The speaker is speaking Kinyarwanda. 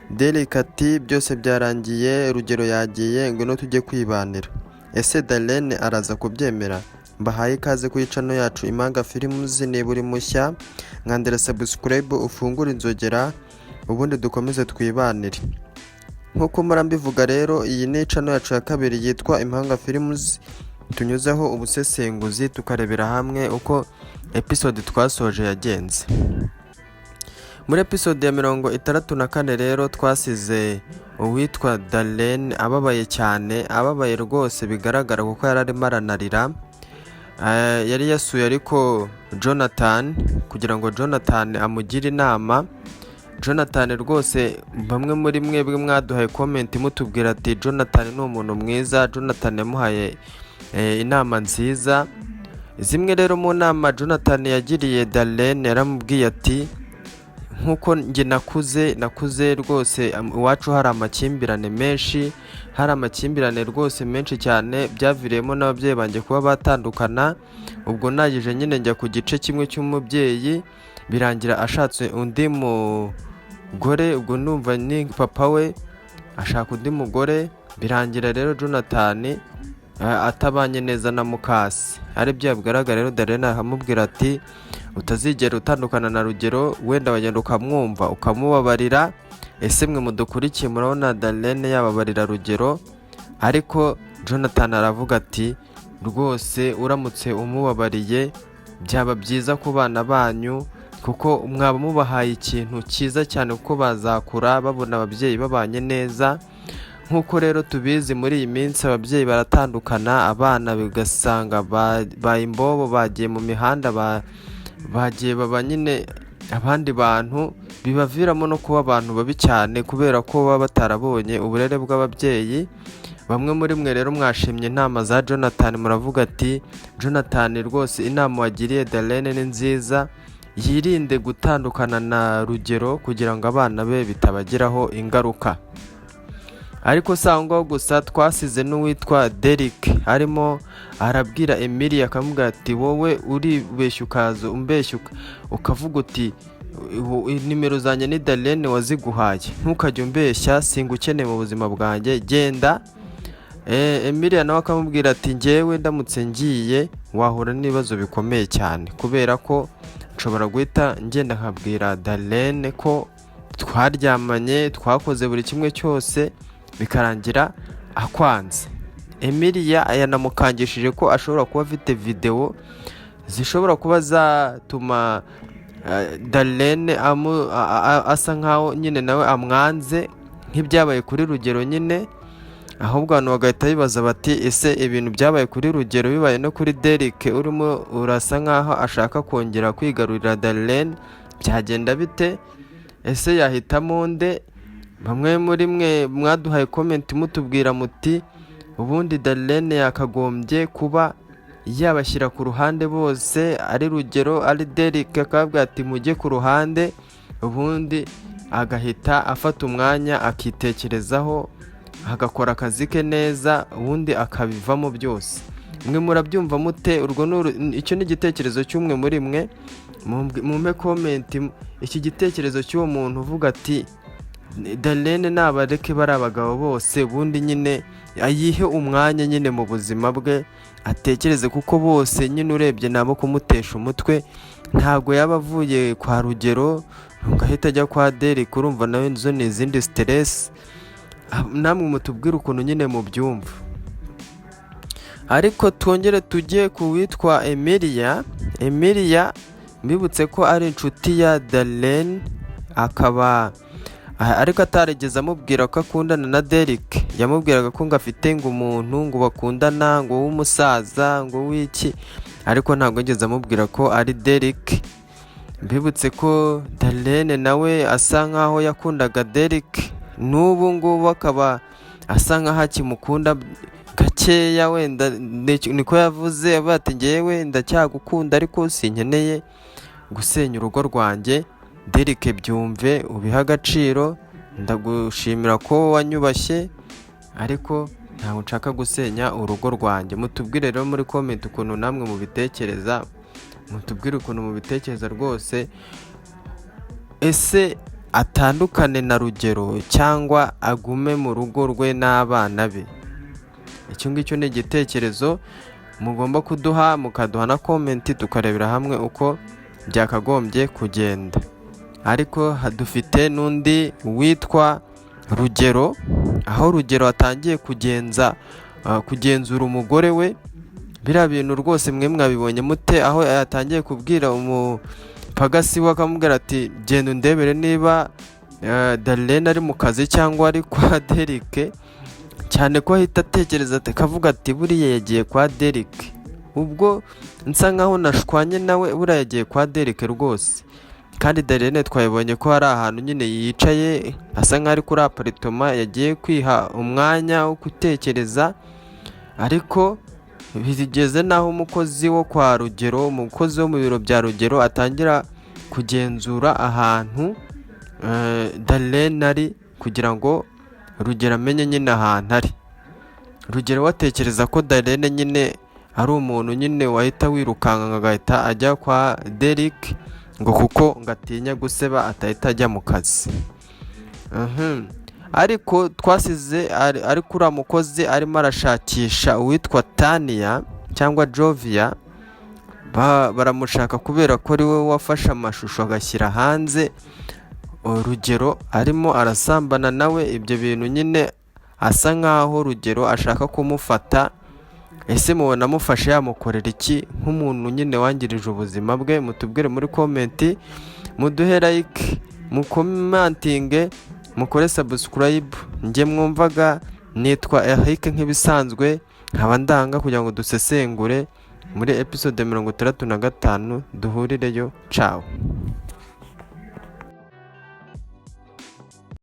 Derek ati byose byarangiye, Rugero yagiye, ngwino tujye kwibanira. Ese Darlene araza kubyemera? Mbahaye ikaze kuri channel yacu Impanga Films. Niba uri mushya nkandira subscribe, ufungure inzogera, ubundi dukomeze twibanire. Nkuko murambivuga rero, iyi ni channel yacu ya kabiri yitwa Impanga Films, tunyuzeho ubusesenguzi tukarebera hamwe uko episode twasoje yagenze. Muri episode ya 64 rero twasize uwitwa Darlene ababaye cyane, ababaye rwose bigaragara kuko yararimo aranarira. Yari yasuye ariko Jonathan kugira ngo Jonathan amugire inama. Jonathan rwose bamwe muri mwebwe mwaduhaye comment mutubwira ati Jonathan ni umuntu mwiza, Jonathan yamuhaye inama nziza. Zimwe rero mu nama Jonathan yagiriye Darlene, yaramubwiye ati nkuko nge nakuze rwose iwacu hari amakimbirane menshi, hari amakimbirane rwose menshi cyane, byaviriyemo n'ababyeyi banjye kuba batandukana. Ubwo nagije nyine njya ku gice kimwe cy'umubyeyi, birangira ashatse undi mugore. Ubwo numva ni papa we ashaka undi mugore, birangira rero Jonathan atabanye neza na mukasi. Ari byo bigaragara rero Darlene ahamubwira ati utazigera utandukana na Rugero, wenda wagenda ukamwumva ukamubabarira. Ese mwe mudukurikiye murabona Darlene yababarira Rugero? Ariko Jonathan aravuga ati rwose uramutse umubabariye byaba byiza ku bana banyu, kuko mwaba mubahaye ikintu cyiza cyane, kuko bazakura babona ababyeyi babanye neza. Nkuko rero tubizi muri iyi minsi ababyeyi baratandukana, abana bigasanga baye imbobo, bagiye mu mihanda, bagiye baba nyine abandi bantu, bibaviramo no kuba abantu babi cyane kubera ko baba batarabonye uburere bw'ababyeyi. Bamwe muri mwe rero mwashimye inama za Jonathan, muravuga ati Jonathan rwose inama wagiriye Darlene ni nziza, yirinde gutandukana na Rugero kugira ngo abana be bitabagiraho ingaruka. Ariko sangwa gusa twasize n'uwitwa Derek arimo arabwira Emilia akamubwira ati wowe uribeshya ukaza umbeshya ukavuga uti nimero zanjye ni Darlene waziguhaye, ntukajye umbeshya, singukeneye mu buzima bwanjye, genda. Emilia nawe akamubwira ati njyewe ndamutse ngiye wahura n'ibibazo bikomeye cyane, kubera ko nshobora guhita ngenda nkabwira Darlene ko twaryamanye, twakoze buri kimwe cyose, bikarangira akwanze. Emilia yanamukangishije ko ashobora kuba afite video zishobora kuba zatuma Darlene asa nkaho nyine nawe amwanze nk'ibyabaye kuri Rugero nyine. Ahubwo abantu bagahita bibaza bati ese ibintu byabaye kuri Rugero bibaye no kuri Derek, urimo urasa nkaho ashaka kongera kwigarurira Darlene, byagenda bite? Ese yahitamo nde? Bamwe muri mwe mwaduhaye comment mutubwira muti ubundi Darlene yakagombye kuba yabashyira ku ruhande bose, ari Rugero ari Derek, akabwira ati mujye ku ruhande, ubundi agahita afata umwanya akitekerezaho, agakora akazi ke neza, ubundi akabivamo byose. Mwe murabyumva mute? Icyo ni igitekerezo cy'umwe muri mwe. Mumpe comment iki gitekerezo cy'uwo muntu uvuga ati Darlene nabareke bari abagabo bose, ubundi nyine ayihe umwanya nyine mu buzima bwe, atekereze, kuko bose nyine urebye nabo kumutesha umutwe. Ntago yaba avuye kwa Rugero ngahita ajya kwa Derek, urumva nawe nzo ni izindi stress. Namwe mutubwire ukuntu nyine mu byumva. Ariko twongere tujye ku witwa Emilia mbibutse ko ari inshuti ya Darlene, akaba ariko atarigeze amubwira ko akundana na Derek. Yamubwiraga ko ngafite ngo umuntu ngo bakundana, ngo w'umusaza, ngo wiki, ariko ntabwo yigeze amubwira ko ari Derek. Mbibutse ko Darlene nawe asa nkaho yakundaga Derek, n'ubu ngubu akaba asa nkaho akimukunda gakeya, wenda niko yavuze, ati njyewe ndacyagukunda ariko sinkeneye gusenya urugo rwanjye. Derek byumve ubiha agaciro, ndagushimira ko wanyubashye, ariko ntabwo nshaka gusenya urugo rwanjye. Mutubwire rero muri comment ukuntu namwe mubitekereza, mutubwire ukuntu mubitekereza rwose. Ese atandukane na Rugero cyangwa agume mu rugo rwe n'abana be. Icyo ngicyo ni igitekerezo mugomba kuduha, mukaduha na komenti tukarebera hamwe uko byakagombye kugenda. Ariko dufite n'undi witwa Rugero, aho Rugero atangiye kugenzura umugore we. Biriya bintu rwose mwe mwabibonye mute, aho yatangiye kubwira umupagasi we akamubwira ati genda undebere niba Darlene ari mu kazi cyangwa ari kwa Derek, cyane ko ahita atekereza akavuga ati buriya yagiye kwa Derek. Ubwo nsa nkaho nashwanye nawe, buriya yagiye kwa Derek rwose. Kandi Darlene twabonye ko hari ahantu nyine yicaye asa nkaho ari kuri aparitoma, yagiye kwiha umwanya wo gutekereza. Ariko bigeze naho umukozi wo kwa Rugero, umukozi wo mu biro bya Rugero atangira kugenzura ahantu Darlene ari, kugira ngo Rugero amenye nyine ahantu ari. Rugero watekereza ko Darlene nyine ari umuntu nyine wahita wirukanka agahita ajya kwa Derek, ngo kuko ngatinya guseba atahita ajya mu kazi. Ariko twasize ariko uriya mukozi arimo arashakisha uwitwa Tania cyangwa Jovia. Baramushaka kubera ko ari we wafashe amashusho agashyira hanze Rugero arimo arasambana nawe. Ibyo bintu nyine asa nkaho Rugero ashaka kumufata. Ese mubona amufashe yamukorera iki nk'umuntu nyine wangirije ubuzima bwe? Mutubwire muri komenti, muduhe like, mukomantinge, mukore subscribe. Njye mwumvaga nitwa Eric nk'ibisanzwe, nkaba ndanga kugira ngo dusesengure muri episode 65. Duhurireyo. Ciao.